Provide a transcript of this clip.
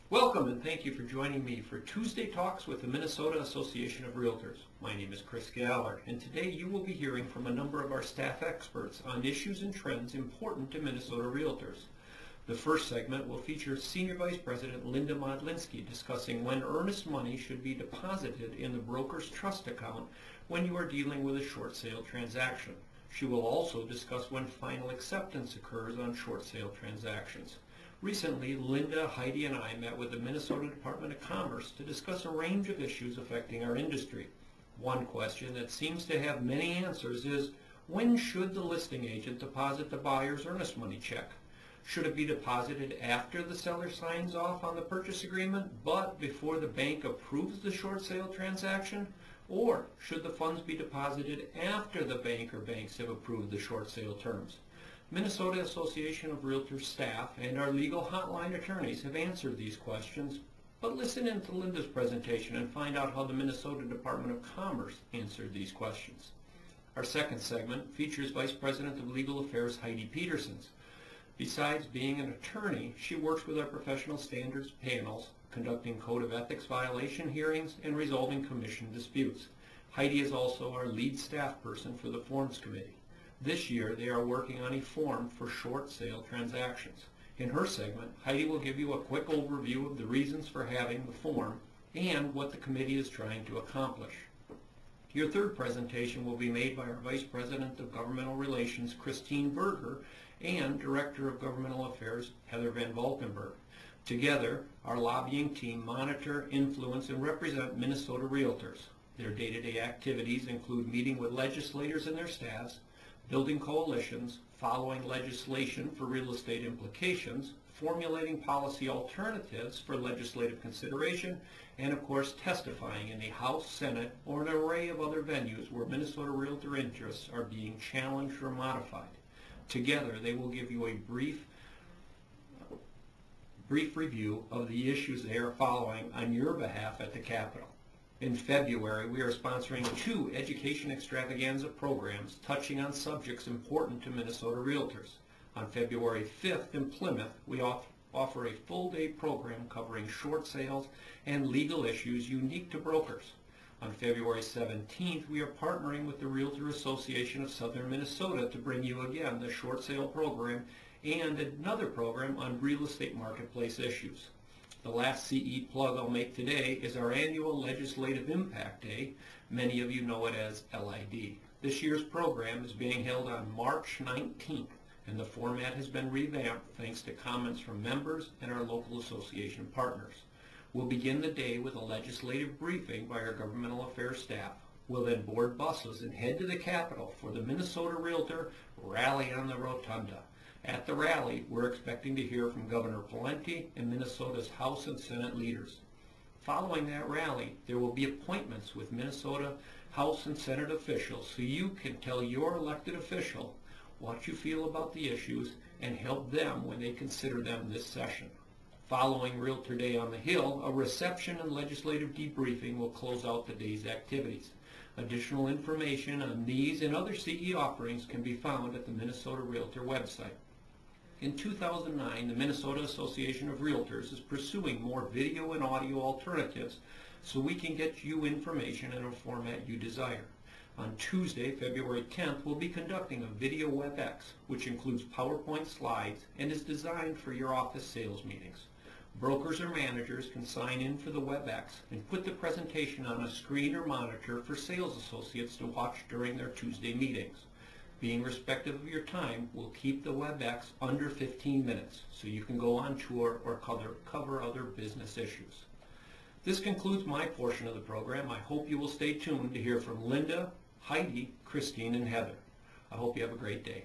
Welcome and thank you for joining me for Tuesday Talks with the Minnesota Association of Realtors. My name is Chris Galler, and today you will be hearing from a number of our staff experts on issues and trends important to Minnesota Realtors. The first segment will feature Senior Vice President Linda Modlinski discussing when earnest money should be deposited in the broker's trust account when you are dealing with a short sale transaction. She will also discuss when final acceptance occurs on short sale transactions. Recently, Linda, Heidi, and I met with the Minnesota Department of Commerce to discuss a range of issues affecting our industry. One question that seems to have many answers is, when should the listing agent deposit the buyer's earnest money check? Should it be deposited after the seller signs off on the purchase agreement, but before the bank approves the short sale transaction? Or should the funds be deposited after the bank or banks have approved the short sale terms? Minnesota Association of Realtors staff and our legal hotline attorneys have answered these questions, but listen in to Linda's presentation and find out how the Minnesota Department of Commerce answered these questions. Our second segment features Vice President of Legal Affairs Heidi Petersons. Besides being an attorney, she works with our professional standards panels, conducting code of ethics violation hearings and resolving commission disputes. Heidi is also our lead staff person for the Forms Committee. This year, they are working on a form for short sale transactions. In her segment, Heidi will give you a quick overview of the reasons for having the form and what the committee is trying to accomplish. Your third presentation will be made by our Vice President of Governmental Relations, Christine Berger, and Director of Governmental Affairs, Heather Van Valkenburg. Together, our lobbying team monitor, influence, and represent Minnesota Realtors. Their day-to-day activities include meeting with legislators and their staffs, building coalitions, following legislation for real estate implications, formulating policy alternatives for legislative consideration, and of course testifying in the House, Senate, or an array of other venues where Minnesota Realtor interests are being challenged or modified. Together, they will give you a brief review of the issues they are following on your behalf at the Capitol. In February, we are sponsoring 2 education extravaganza programs touching on subjects important to Minnesota Realtors. On February 5th in Plymouth, we offer a full-day program covering short sales and legal issues unique to brokers. On February 17th, we are partnering with the Realtor Association of Southern Minnesota to bring you again the short sale program and another program on real estate marketplace issues. The last CE plug I'll make today is our annual Legislative Impact Day. Many of you know it as LID. This year's program is being held on March 19th, and the format has been revamped thanks to comments from members and our local association partners. We'll begin the day with a legislative briefing by our governmental affairs staff. We'll then board buses and head to the Capitol for the Minnesota Realtor Rally on the Rotunda. At the rally, we're expecting to hear from Governor Pawlenty and Minnesota's House and Senate leaders. Following that rally, there will be appointments with Minnesota House and Senate officials so you can tell your elected official what you feel about the issues and help them when they consider them this session. Following Realtor Day on the Hill, a reception and legislative debriefing will close out the day's activities. Additional information on these and other CE offerings can be found at the Minnesota Realtor website. In 2009, the Minnesota Association of Realtors is pursuing more video and audio alternatives so we can get you information in a format you desire. On Tuesday, February 10th, we'll be conducting a video WebEx, which includes PowerPoint slides and is designed for your office sales meetings. Brokers or managers can sign in for the WebEx and put the presentation on a screen or monitor for sales associates to watch during their Tuesday meetings. Being respectful of your time, we'll keep the WebEx under 15 minutes so you can go on tour or cover other business issues. This concludes my portion of the program. I hope you will stay tuned to hear from Linda, Heidi, Christine, and Heather. I hope you have a great day.